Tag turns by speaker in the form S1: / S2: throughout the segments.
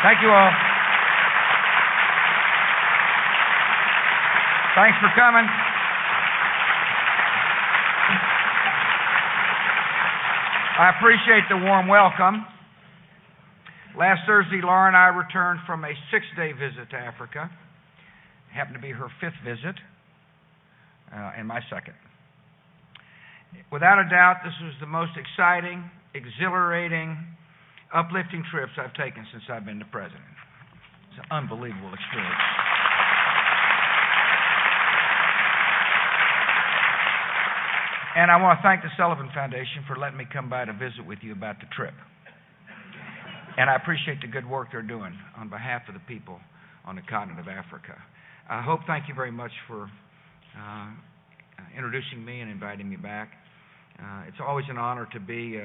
S1: Thank you all. Thanks for coming. I appreciate the warm welcome. Last Thursday, Laura and I returned from a 6-day visit to Africa. It happened to be her 5th visit and my 2nd. Without a doubt, this was the most exciting, exhilarating, uplifting trips I've taken since I've been the president. It's an unbelievable experience. And I want to thank the Sullivan Foundation for letting me come by to visit with you about the trip. And I appreciate the good work they're doing on behalf of the people on the continent of Africa. Thank you very much for introducing me and inviting me back. It's always an honor to be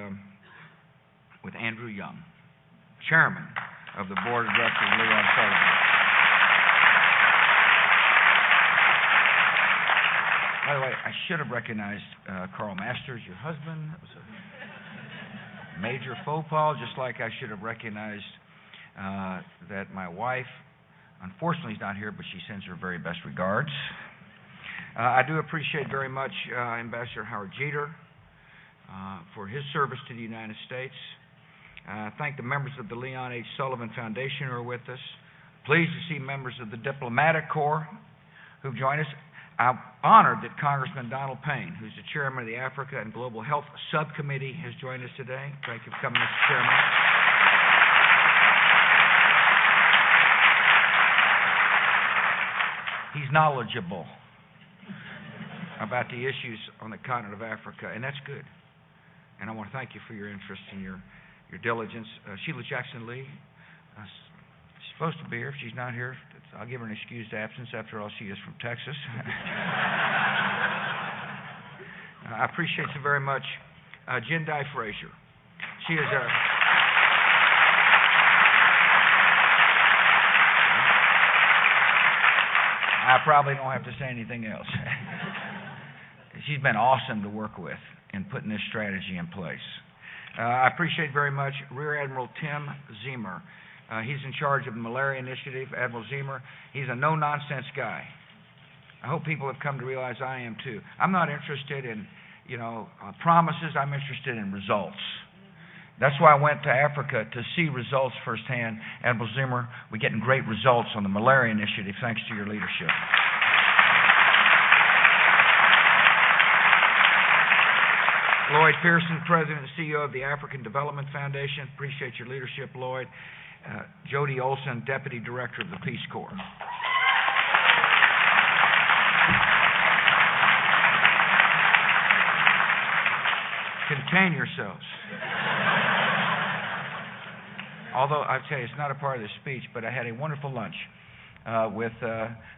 S1: with Andrew Young, Chairman of the Board of Directors of Leon Sullivan. By the way, I should have recognized Carl Masters, your husband. That was a major faux pas, just like I should have recognized that my wife, unfortunately, is not here, but she sends her very best regards. I do appreciate very much Ambassador Howard Jeter for his service to the United States. Thank the members of the Leon H. Sullivan Foundation who are with us. Pleased to see members of the Diplomatic Corps who've joined us. I'm honored that Congressman Donald Payne, who's the chairman of the Africa and Global Health Subcommittee, has joined us today. Thank you for coming, Mr. Chairman. He's knowledgeable about the issues on the continent of Africa, and that's good. And I want to thank you for your interest and your diligence. Sheila Jackson Lee, she's supposed to be here. If she's not here, I'll give her an excused absence. After all, she is from Texas. I appreciate so very much Jen Dye Frazier. She is a... I probably don't have to say anything else. She's been awesome to work with in putting this strategy in place. I appreciate very much Rear Admiral Tim Zemer. He's in charge of the Malaria Initiative. Admiral Zemer, he's a no-nonsense guy. I hope people have come to realize I am too. I'm not interested in, promises. I'm interested in results. That's why I went to Africa, to see results firsthand. Admiral Zemer, we're getting great results on the Malaria Initiative thanks to your leadership. Lloyd Pearson, President and CEO of the African Development Foundation. Appreciate your leadership, Lloyd. Jody Olson, Deputy Director of the Peace Corps. Contain yourselves. Although, I tell you, it's not a part of the speech, but I had a wonderful lunch with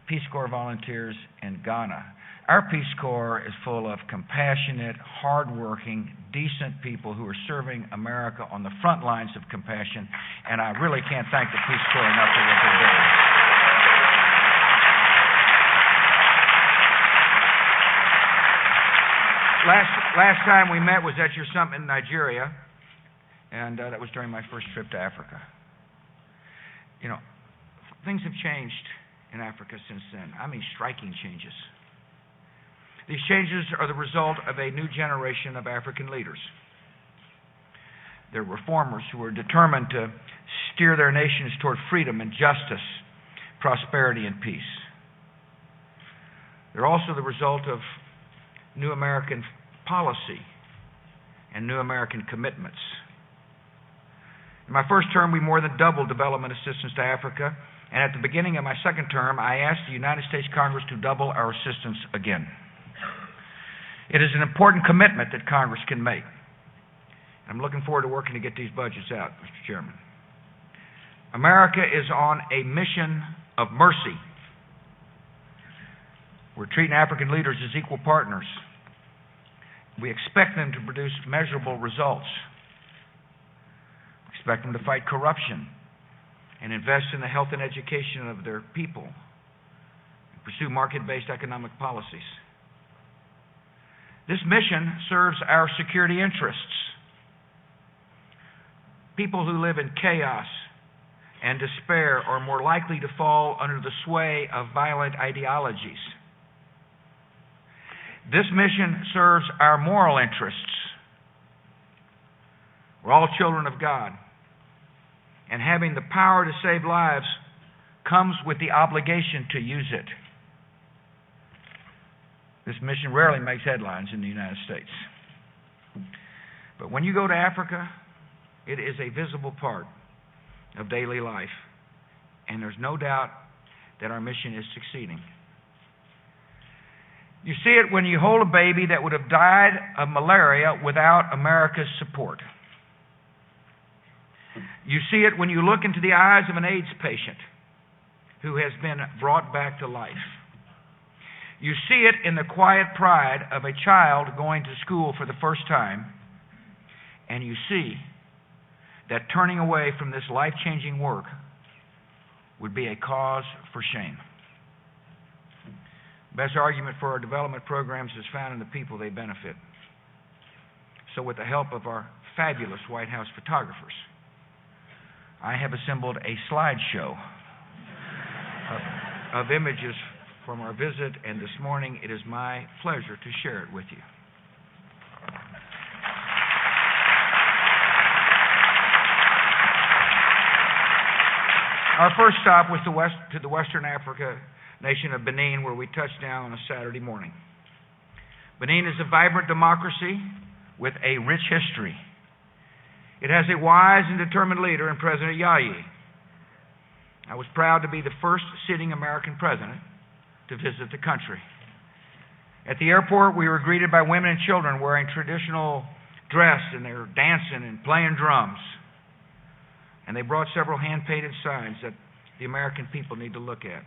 S1: Peace Corps volunteers in Ghana. Our Peace Corps is full of compassionate, hardworking, decent people who are serving America on the front lines of compassion, and I really can't thank the Peace Corps enough for what they're doing. Last time we met was at your summit in Nigeria, and that was during my first trip to Africa. Things have changed in Africa since then. I mean, striking changes. These changes are the result of a new generation of African leaders. They're reformers who are determined to steer their nations toward freedom and justice, prosperity and peace. They're also the result of new American policy and new American commitments. In my first term, we more than doubled development assistance to Africa, and at the beginning of my second term, I asked the United States Congress to double our assistance again. It is an important commitment that Congress can make. I'm looking forward to working to get these budgets out, Mr. Chairman. America is on a mission of mercy. We're treating African leaders as equal partners. We expect them to produce measurable results. We expect them to fight corruption and invest in the health and education of their people and pursue market-based economic policies. This mission serves our security interests. People who live in chaos and despair are more likely to fall under the sway of violent ideologies. This mission serves our moral interests. We're all children of God, and having the power to save lives comes with the obligation to use it. This mission rarely makes headlines in the United States. But when you go to Africa, it is a visible part of daily life, and there's no doubt that our mission is succeeding. You see it when you hold a baby that would have died of malaria without America's support. You see it when you look into the eyes of an AIDS patient who has been brought back to life. You see it in the quiet pride of a child going to school for the first time, and you see that turning away from this life-changing work would be a cause for shame. The best argument for our development programs is found in the people they benefit. So with the help of our fabulous White House photographers, I have assembled a slideshow of images from our visit, and this morning it is my pleasure to share it with you. Our first stop was to the Western Africa nation of Benin, where we touched down on a Saturday morning. Benin is a vibrant democracy with a rich history. It has a wise and determined leader in President Yayi. I was proud to be the first sitting American president to visit the country. At the airport, we were greeted by women and children wearing traditional dress, and they were dancing and playing drums. And they brought several hand-painted signs that the American people need to look at.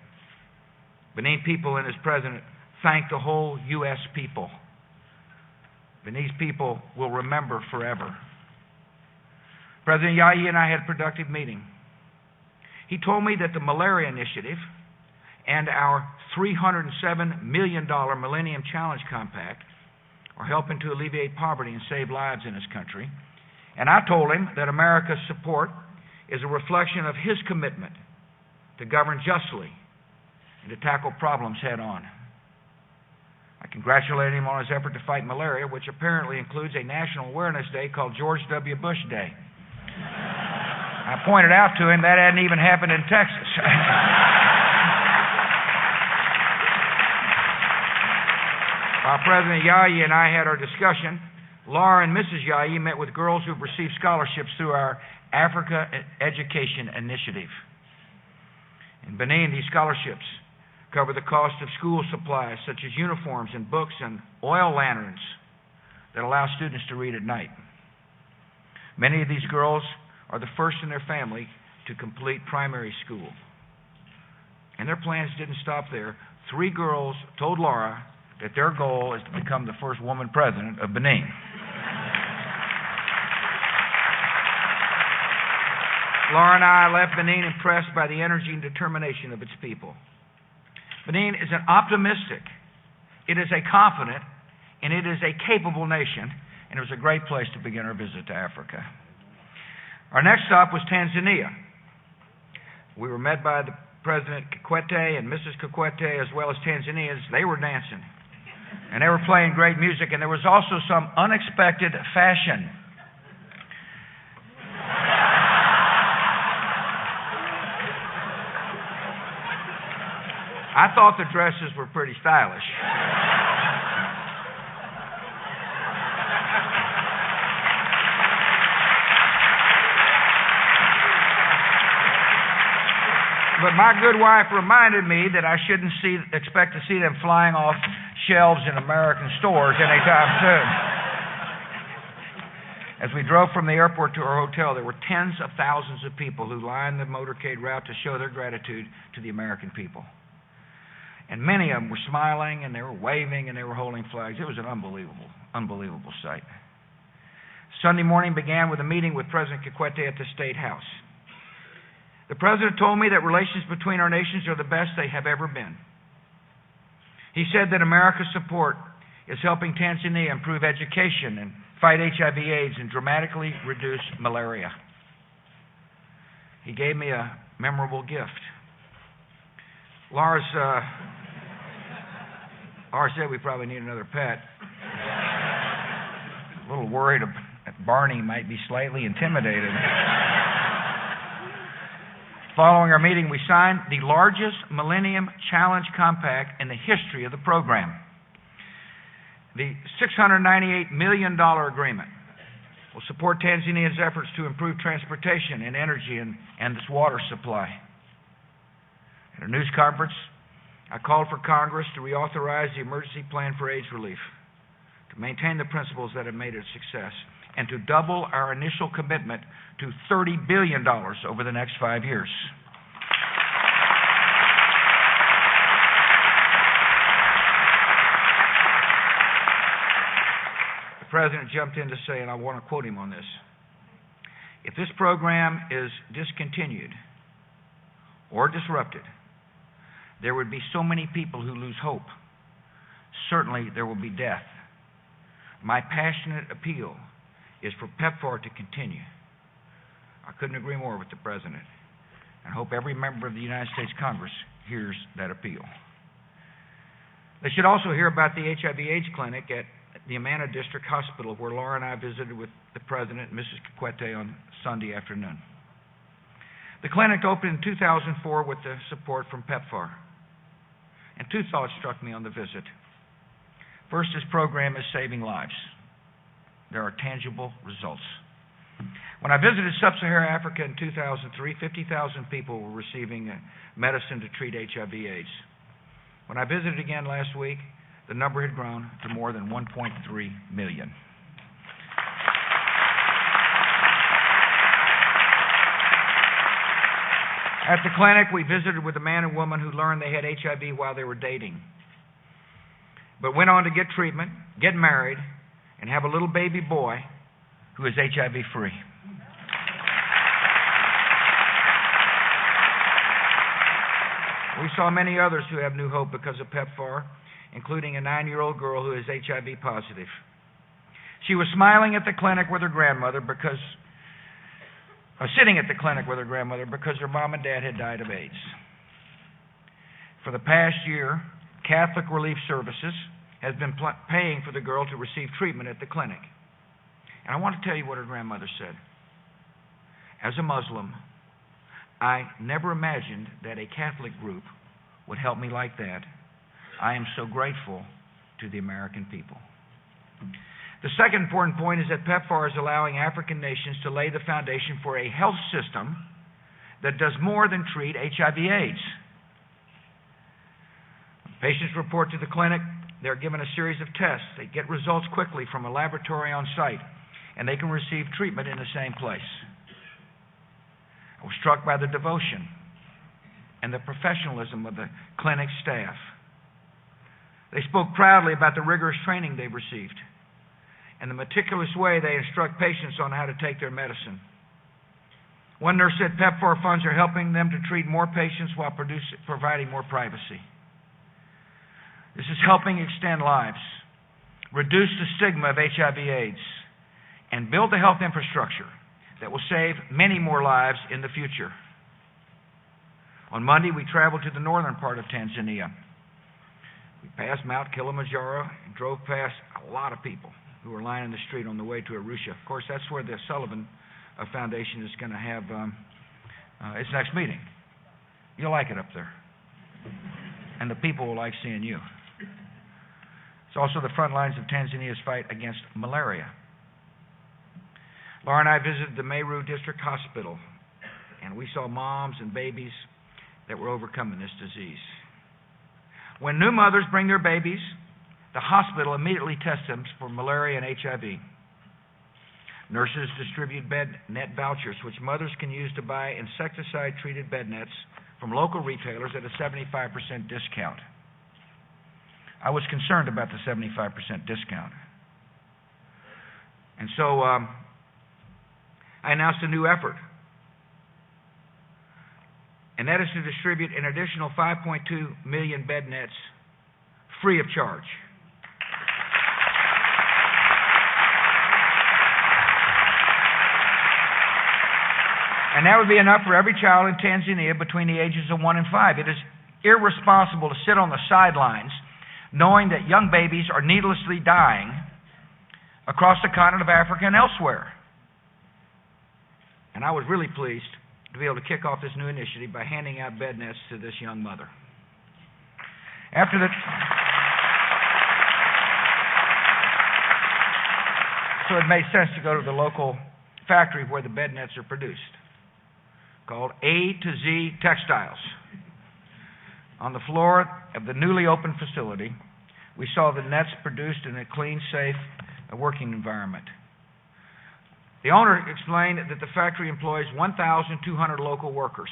S1: Benin people and his president thanked the whole U.S. people. Benin's people will remember forever. President Yayi and I had a productive meeting. He told me that the Malaria Initiative and our $307 million Millennium Challenge Compact are helping to alleviate poverty and save lives in his country. And I told him that America's support is a reflection of his commitment to govern justly and to tackle problems head on. I congratulated him on his effort to fight malaria, which apparently includes a national awareness day called George W. Bush Day. I pointed out to him that hadn't even happened in Texas. While President Yayi and I had our discussion, Laura and Mrs. Yayi met with girls who've received scholarships through our Africa Education Initiative. In Benin, these scholarships cover the cost of school supplies such as uniforms and books and oil lanterns that allow students to read at night. Many of these girls are the first in their family to complete primary school. And their plans didn't stop there. 3 girls told Laura that their goal is to become the first woman president of Benin. Laura and I left Benin impressed by the energy and determination of its people. Benin is an optimistic, it is a confident, and it is a capable nation, and it was a great place to begin our visit to Africa. Our next stop was Tanzania. We were met by the President Kikwete and Mrs. Kikwete, as well as Tanzanians. They were dancing, and they were playing great music, and there was also some unexpected fashion. I thought the dresses were pretty stylish. But my good wife reminded me that I shouldn't expect to see them flying off shelves in American stores anytime soon. As we drove from the airport to our hotel, there were tens of thousands of people who lined the motorcade route to show their gratitude to the American people. And many of them were smiling, and they were waving, and they were holding flags. It was an unbelievable sight. Sunday morning began with a meeting with President Kikwete at the State House. The President told me that relations between our nations are the best they have ever been. He said that America's support is helping Tanzania improve education and fight HIV/AIDS and dramatically reduce malaria. He gave me a memorable gift. Laura said we probably need another pet. A little worried that Barney might be slightly intimidated. Following our meeting, we signed the largest Millennium Challenge Compact in the history of the program. The $698 million agreement will support Tanzania's efforts to improve transportation and energy and its water supply. At a news conference, I called for Congress to reauthorize the emergency plan for AIDS relief, to maintain the principles that have made it a success, and to double our initial commitment to $30 billion over the next 5 years. The President jumped in to say, and I want to quote him on this, if this program is discontinued or disrupted, there would be so many people who lose hope. Certainly there will be death. My passionate appeal is for PEPFAR to continue. I couldn't agree more with the President, and hope every member of the United States Congress hears that appeal. They should also hear about the HIV/AIDS clinic at the Amana District Hospital, where Laura and I visited with the President and Mrs. Kikwete on Sunday afternoon. The clinic opened in 2004 with the support from PEPFAR. And two thoughts struck me on the visit. First, this program is saving lives. There are tangible results. When I visited Sub-Saharan Africa in 2003, 50,000 people were receiving medicine to treat HIV/AIDS. When I visited again last week, the number had grown to more than 1.3 million. At the clinic, we visited with a man and woman who learned they had HIV while they were dating, but went on to get treatment, get married, and have a little baby boy who is HIV-free. We saw many others who have new hope because of PEPFAR, including a 9-year-old girl who is HIV positive. She was smiling at the clinic with her grandmother sitting at the clinic with her grandmother because her mom and dad had died of AIDS. For the past year, Catholic Relief Services has been paying for the girl to receive treatment at the clinic. And I want to tell you what her grandmother said. As a Muslim, I never imagined that a Catholic group would help me like that. I am so grateful to the American people. The second important point is that PEPFAR is allowing African nations to lay the foundation for a health system that does more than treat HIV/AIDS. Patients report to the clinic, they're given a series of tests. They get results quickly from a laboratory on site, and they can receive treatment in the same place. I was struck by the devotion and the professionalism of the clinic staff. They spoke proudly about the rigorous training they've received and the meticulous way they instruct patients on how to take their medicine. One nurse said PEPFAR funds are helping them to treat more patients while providing more privacy. This is helping extend lives, reduce the stigma of HIV/AIDS, and build the health infrastructure that will save many more lives in the future. On Monday, we traveled to the northern part of Tanzania. We passed Mount Kilimanjaro and drove past a lot of people who were lining the street on the way to Arusha. Of course, that's where the Sullivan Foundation is going to have its next meeting. You'll like it up there. And the people will like seeing you. It's also the front lines of Tanzania's fight against malaria. Laura and I visited the Meru District Hospital, and we saw moms and babies that were overcoming this disease. When new mothers bring their babies, the hospital immediately tests them for malaria and HIV. Nurses distribute bed net vouchers, which mothers can use to buy insecticide-treated bed nets from local retailers at a 75% discount. I was concerned about the 75% discount. And so I announced a new effort, and that is to distribute an additional 5.2 million bed nets free of charge. And that would be enough for every child in Tanzania between the ages of 1 and 5. It is irresponsible to sit on the sidelines knowing that young babies are needlessly dying across the continent of Africa and elsewhere. And I was really pleased to be able to kick off this new initiative by handing out bed nets to this young mother. So it made sense to go to the local factory where the bed nets are produced, called A to Z Textiles. On the floor of the newly opened facility, we saw the nets produced in a clean, safe working environment. The owner explained that the factory employs 1,200 local workers.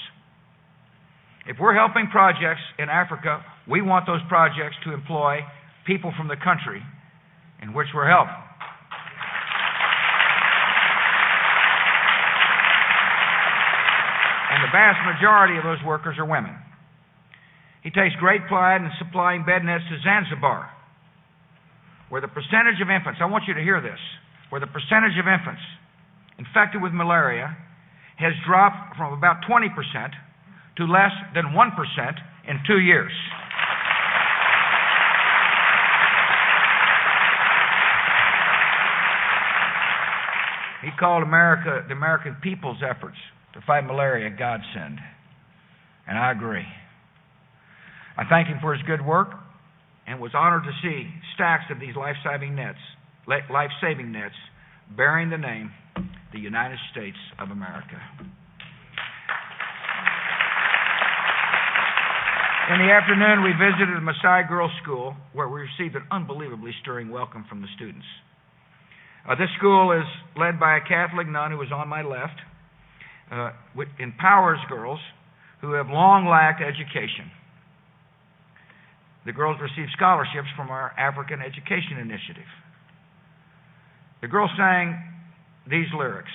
S1: If we're helping projects in Africa, we want those projects to employ people from the country in which we're helping. And the vast majority of those workers are women. He takes great pride in supplying bed nets to Zanzibar, where the percentage of infants, I want you to hear this, where the percentage of infants infected with malaria has dropped from about 20% to less than 1% in 2 years. He called America, the American people's efforts to fight malaria, a godsend. And I agree. I thank him for his good work and was honored to see stacks of these life-saving nets bearing the name, the United States of America. In the afternoon, we visited the Maasai Girls' School, where we received an unbelievably stirring welcome from the students. This school is led by a Catholic nun who is on my left, empowers girls who have long lacked education. The girls receive scholarships from our African Education Initiative. The girls sang these lyrics: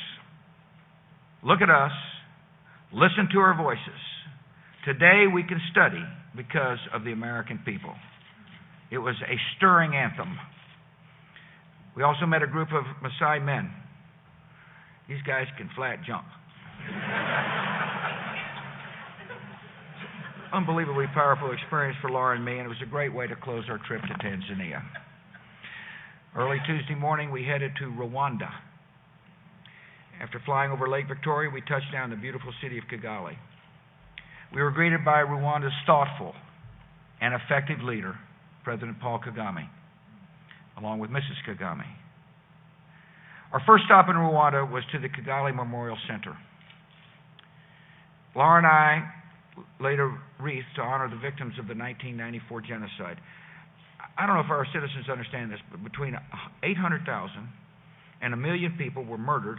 S1: "Look at us, listen to our voices. Today we can study because of the American people." It was a stirring anthem. We also met a group of Maasai men. These guys can flat jump. Unbelievably powerful experience for Laura and me, and it was a great way to close our trip to Tanzania. Early Tuesday morning, we headed to Rwanda. After flying over Lake Victoria, we touched down in the beautiful city of Kigali. We were greeted by Rwanda's thoughtful and effective leader, President Paul Kagame, along with Mrs. Kagame. Our first stop in Rwanda was to the Kigali Memorial Center. Laura and I laid a wreath to honor the victims of the 1994 genocide. I don't know if our citizens understand this, but between 800,000 and 1 million people were murdered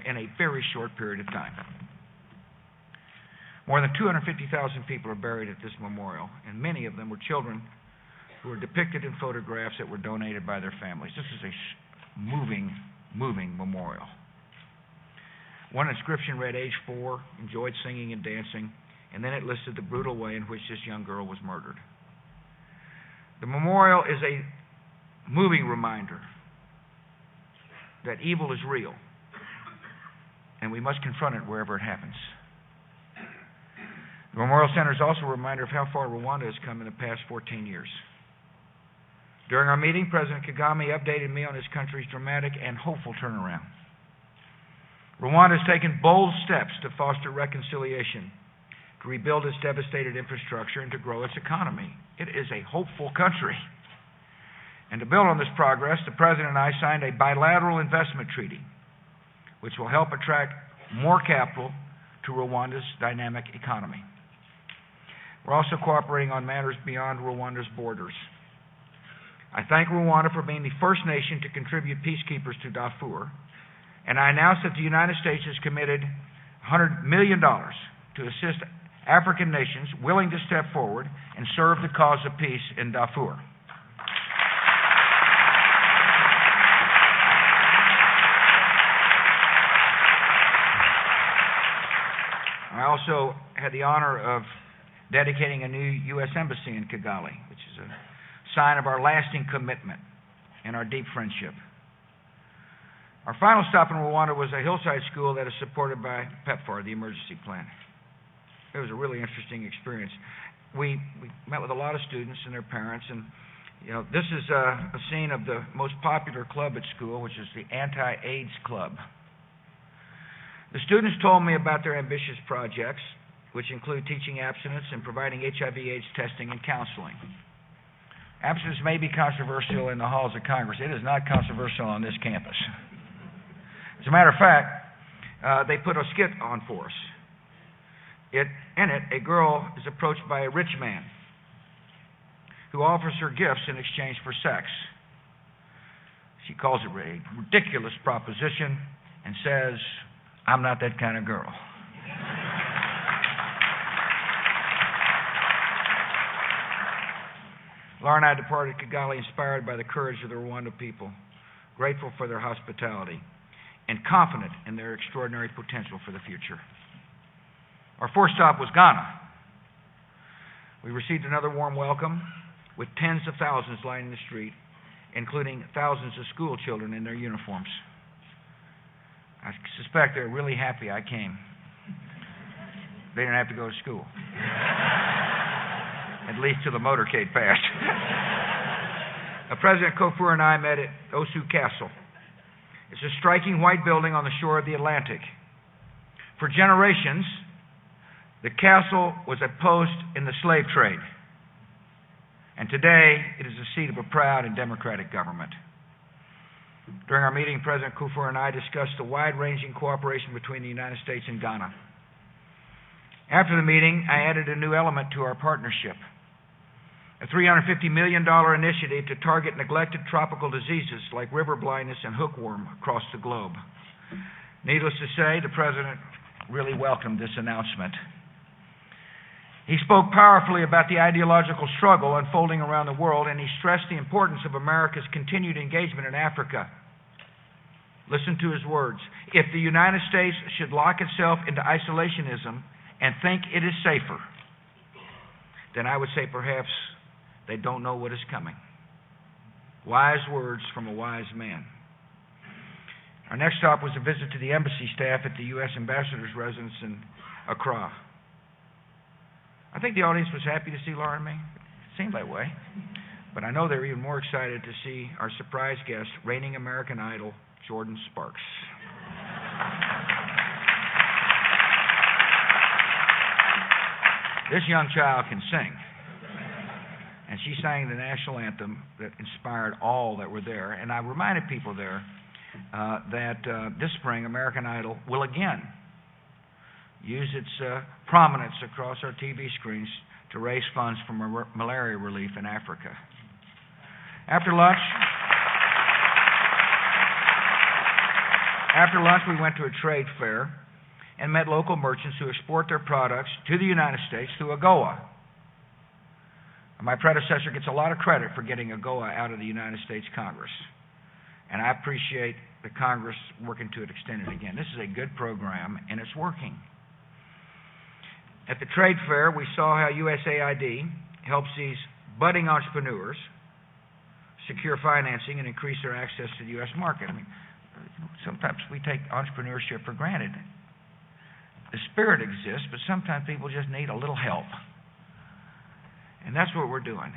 S1: in a very short period of time. More than 250,000 people are buried at this memorial, and many of them were children who were depicted in photographs that were donated by their families. This is a moving memorial. One inscription read, "Age 4, enjoyed singing and dancing," and then it listed the brutal way in which this young girl was murdered. The memorial is a moving reminder that evil is real, and we must confront it wherever it happens. The Memorial Center is also a reminder of how far Rwanda has come in the past 14 years. During our meeting, President Kagame updated me on his country's dramatic and hopeful turnaround. Rwanda has taken bold steps to foster reconciliation, to rebuild its devastated infrastructure, and to grow its economy. It is a hopeful country. And to build on this progress, the President and I signed a bilateral investment treaty, which will help attract more capital to Rwanda's dynamic economy. We're also cooperating on matters beyond Rwanda's borders. I thank Rwanda for being the first nation to contribute peacekeepers to Darfur, and I announce that the United States has committed $100 million to assist African nations willing to step forward and serve the cause of peace in Darfur. I also had the honor of dedicating a new U.S. Embassy in Kigali, which is a sign of our lasting commitment and our deep friendship. Our final stop in Rwanda was a hillside school that is supported by PEPFAR, the emergency plan. It was a really interesting experience. We met with a lot of students and their parents, and this is a scene of the most popular club at school, which is the Anti-AIDS Club. The students told me about their ambitious projects, which include teaching abstinence and providing HIV/AIDS testing and counseling. Abstinence may be controversial in the halls of Congress. It is not controversial on this campus. As a matter of fact, they put a skit on for us. In it, a girl is approached by a rich man who offers her gifts in exchange for sex. She calls it a ridiculous proposition and says, "I'm not that kind of girl." Laura and I departed Kigali inspired by the courage of the Rwanda people, grateful for their hospitality, and confident in their extraordinary potential for the future. Our fourth stop was Ghana. We received another warm welcome with tens of thousands lining the street, including thousands of school children in their uniforms. I suspect they're really happy I came. They didn't have to go to school. At least till the motorcade passed. President Kofur and I met at Osu Castle. It's a striking white building on the shore of the Atlantic. For generations, the castle was a post in the slave trade. And today, it is the seat of a proud and democratic government. During our meeting, President Kofur and I discussed the wide-ranging cooperation between the United States and Ghana. After the meeting, I added a new element to our partnership, a $350 million initiative to target neglected tropical diseases like river blindness and hookworm across the globe. Needless to say, the President really welcomed this announcement. He spoke powerfully about the ideological struggle unfolding around the world, and he stressed the importance of America's continued engagement in Africa. Listen to his words. If the United States should lock itself into isolationism and think it is safer, then I would say perhaps they don't know what is coming. Wise words from a wise man. Our next stop was a visit to the embassy staff at the U.S. Ambassador's residence in Accra. I think the audience was happy to see Laura and me. It seemed that way. But I know they were even more excited to see our surprise guest, reigning American Idol, Jordan Sparks. This young child can sing. And she sang the national anthem that inspired all that were there. And I reminded people there that this spring, American Idol will again use its prominence across our TV screens to raise funds for malaria relief in Africa. After lunch, we went to a trade fair and met local merchants who export their products to the United States through AGOA. My predecessor gets a lot of credit for getting AGOA out of the United States Congress, and I appreciate the Congress working to extend it again. This is a good program, and it's working. At the trade fair, we saw how USAID helps these budding entrepreneurs secure financing and increase their access to the U.S. market. I mean, sometimes we take entrepreneurship for granted. The spirit exists, but sometimes people just need a little help. And that's what we're doing.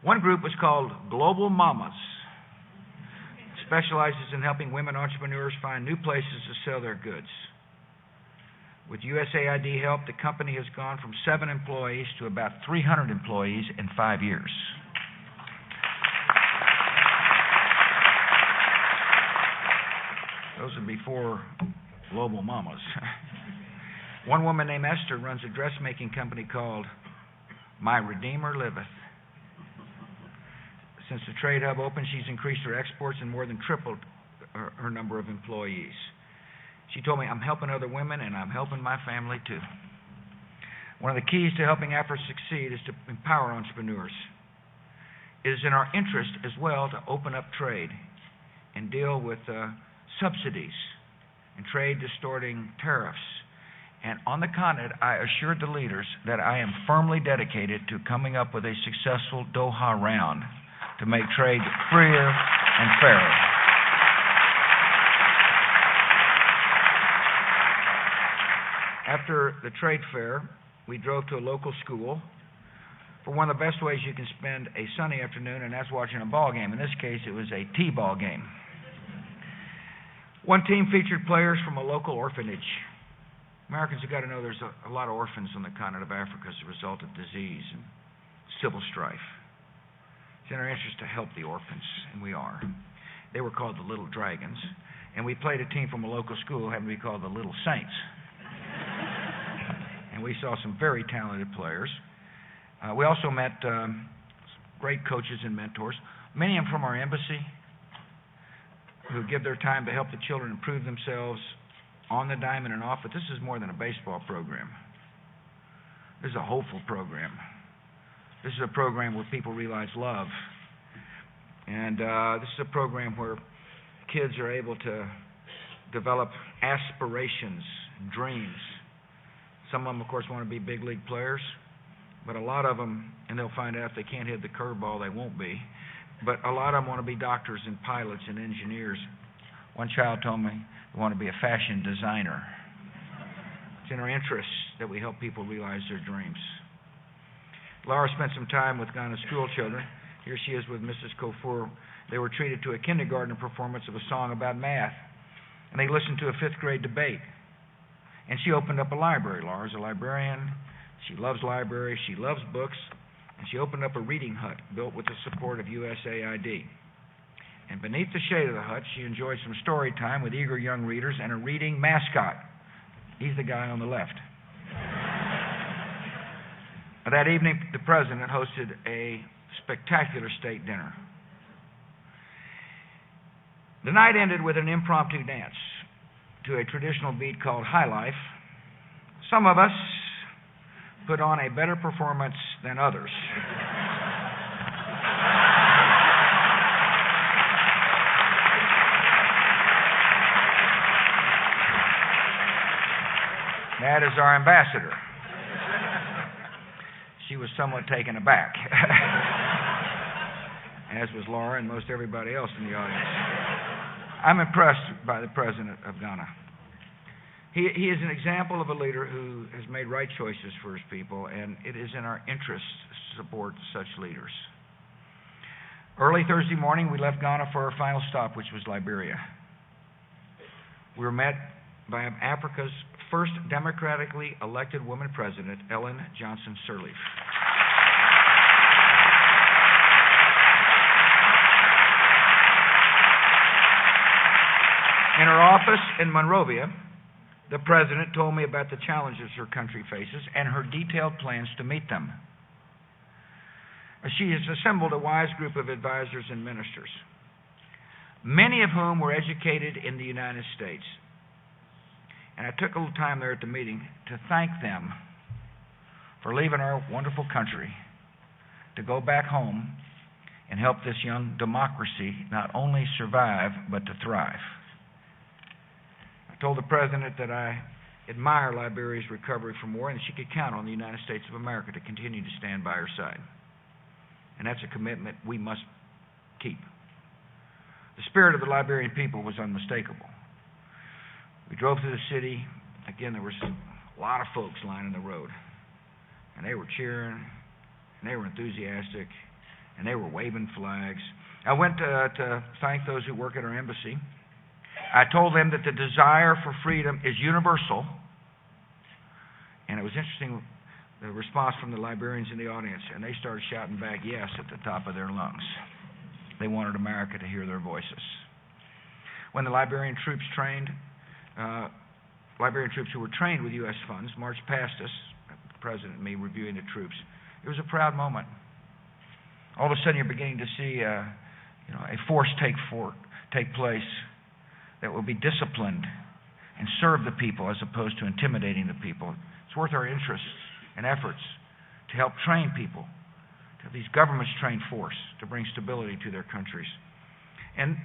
S1: One group was called Global Mamas. It specializes in helping women entrepreneurs find new places to sell their goods. With USAID help, the company has gone from 7 employees to about 300 employees in 5 years. Those are before Global Mamas. One woman named Esther runs a dressmaking company called My Redeemer Liveth. Since the trade hub opened, she's increased her exports and more than tripled her number of employees. She told me, I'm helping other women and I'm helping my family too. One of the keys to helping efforts succeed is to empower entrepreneurs. It is in our interest as well to open up trade and deal with subsidies and trade distorting tariffs. And on the continent, I assured the leaders that I am firmly dedicated to coming up with a successful Doha round to make trade freer and fairer. After the trade fair, we drove to a local school for one of the best ways you can spend a sunny afternoon, and that's watching a ball game. In this case, it was a T-ball game. One team featured players from a local orphanage. Americans have got to know there's a lot of orphans on the continent of Africa as a result of disease and civil strife. It's in our interest to help the orphans, and we are. They were called the Little Dragons, and we played a team from a local school who happened to be called the Little Saints. And we saw some very talented players. We also met great coaches and mentors, many of them from our embassy, who give their time to help the children improve themselves on the diamond and off. But this is more than a baseball program. This is a hopeful program. This is a program where people realize love. And this is a program where kids are able to develop aspirations and dreams. Some of them, of course, want to be big league players. But a lot of them, and they'll find out if they can't hit the curveball, they won't be. But a lot of them want to be doctors and pilots and engineers. One child told me they want to be a fashion designer. It's in our interests that we help people realize their dreams. Laura spent some time with Ghana school children. Here she is with Mrs. Kofour. They were treated to a kindergarten performance of a song about math. And they listened to a fifth grade debate. And she opened up a library. Laura's a librarian. She loves libraries. She loves books. And she opened up a reading hut built with the support of USAID. And beneath the shade of the hut, she enjoyed some story time with eager young readers and a reading mascot. He's the guy on the left. That evening, the president hosted a spectacular state dinner. The night ended with an impromptu dance to a traditional beat called High Life. Some of us put on a better performance than others. That is our ambassador. She was somewhat taken aback, as was Laura and most everybody else in the audience. I'm impressed by the president of Ghana. He is an example of a leader who has made right choices for his people, and it is in our interest to support such leaders. Early Thursday morning, we left Ghana for our final stop, which was Liberia. We were met by Africa's first democratically elected woman president, Ellen Johnson Sirleaf. In her office in Monrovia, the president told me about the challenges her country faces and her detailed plans to meet them. She has assembled a wise group of advisors and ministers, many of whom were educated in the United States. And I took a little time there at the meeting to thank them for leaving our wonderful country to go back home and help this young democracy not only survive, but to thrive. I told the president that I admire Liberia's recovery from war and she could count on the United States of America to continue to stand by her side. And that's a commitment we must keep. The spirit of the Liberian people was unmistakable. We drove through the city. Again, there was a lot of folks lining the road. And they were cheering, and they were enthusiastic, and they were waving flags. I went to thank those who work at our embassy. I told them that the desire for freedom is universal. And it was interesting, the response from the Liberians in the audience, and they started shouting back yes at the top of their lungs. They wanted America to hear their voices. When the Liberian troops who were trained with U.S. funds marched past us, the president and me reviewing the troops, it was a proud moment. All of a sudden, you're beginning to see a force take place that will be disciplined and serve the people as opposed to intimidating the people. It's worth our interests and efforts to help train people, to have these governments train force to bring stability to their countries.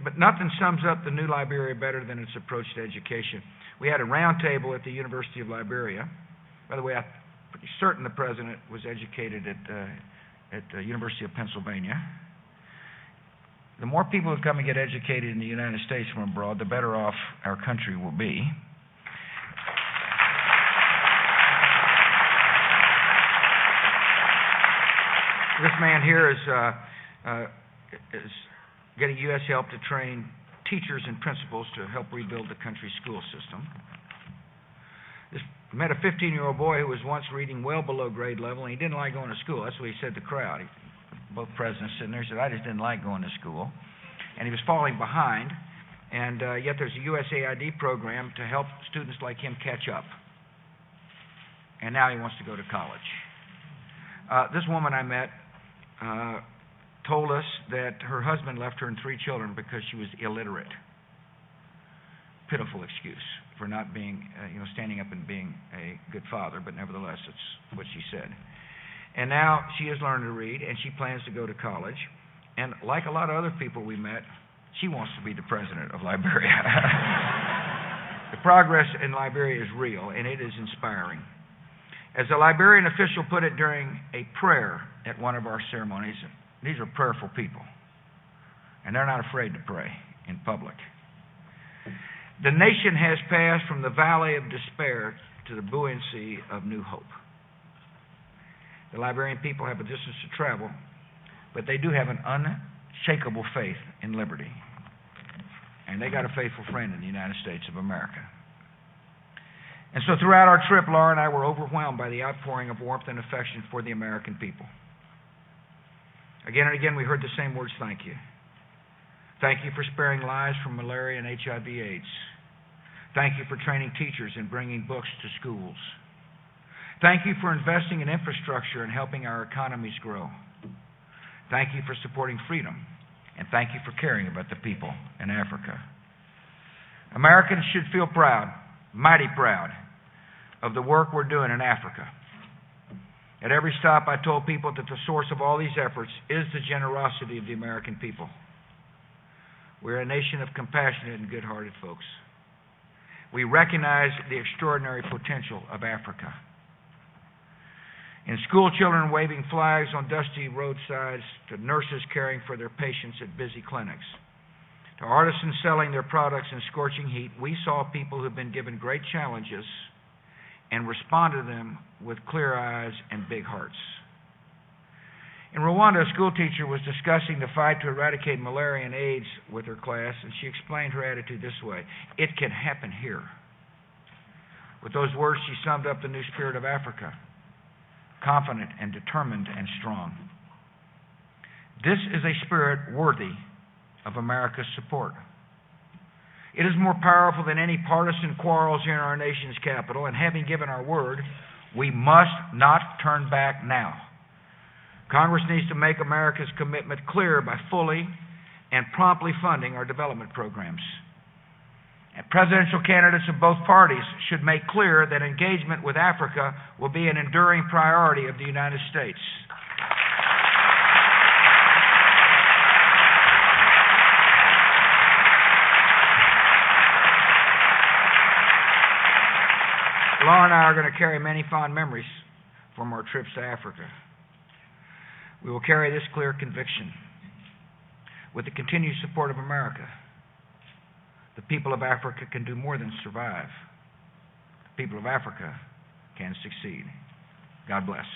S1: But nothing sums up the new Liberia better than its approach to education. We had a round table at the University of Liberia. By the way, I'm pretty certain the president was educated at the University of Pennsylvania. The more people who come and get educated in the United States from abroad, the better off our country will be. This man here is getting U.S. help to train teachers and principals to help rebuild the country's school system. Met a 15-year-old boy who was once reading well below grade level, and he didn't like going to school. That's what he said to the crowd. Both presidents sitting there said, I just didn't like going to school. And he was falling behind, and yet there's a USAID program to help students like him catch up. And now he wants to go to college. This woman I met told us that her husband left her and 3 children because she was illiterate. Pitiful excuse for not being, standing up and being a good father, but nevertheless, it's what she said. And now she has learned to read, and she plans to go to college. And like a lot of other people we met, she wants to be the president of Liberia. The progress in Liberia is real, and it is inspiring. As a Liberian official put it during a prayer at one of our ceremonies, these are prayerful people, and they're not afraid to pray in public. The nation has passed from the valley of despair to the buoyancy of new hope. The Liberian people have a distance to travel, but they do have an unshakable faith in liberty. And they got a faithful friend in the United States of America. And so throughout our trip, Laura and I were overwhelmed by the outpouring of warmth and affection for the American people. Again and again, we heard the same words, thank you. Thank you for sparing lives from malaria and HIV/AIDS. Thank you for training teachers and bringing books to schools. Thank you for investing in infrastructure and helping our economies grow. Thank you for supporting freedom, and thank you for caring about the people in Africa. Americans should feel proud, mighty proud, of the work we're doing in Africa. At every stop, I told people that the source of all these efforts is the generosity of the American people. We're a nation of compassionate and good-hearted folks. We recognize the extraordinary potential of Africa. In school children waving flags on dusty roadsides, to nurses caring for their patients at busy clinics, to artisans selling their products in scorching heat, we saw people who've been given great challenges and responded to them with clear eyes and big hearts. In Rwanda, a school teacher was discussing the fight to eradicate malaria and AIDS with her class, and she explained her attitude this way: it can happen here. With those words, she summed up the new spirit of Africa: confident and determined and strong. This is a spirit worthy of America's support. It is more powerful than any partisan quarrels here in our nation's capital, and having given our word, we must not turn back now. Congress needs to make America's commitment clear by fully and promptly funding our development programs. And presidential candidates of both parties should make clear that engagement with Africa will be an enduring priority of the United States. Laura and I are going to carry many fond memories from our trips to Africa. We will carry this clear conviction: with the continued support of America, the people of Africa can do more than survive. The people of Africa can succeed. God bless.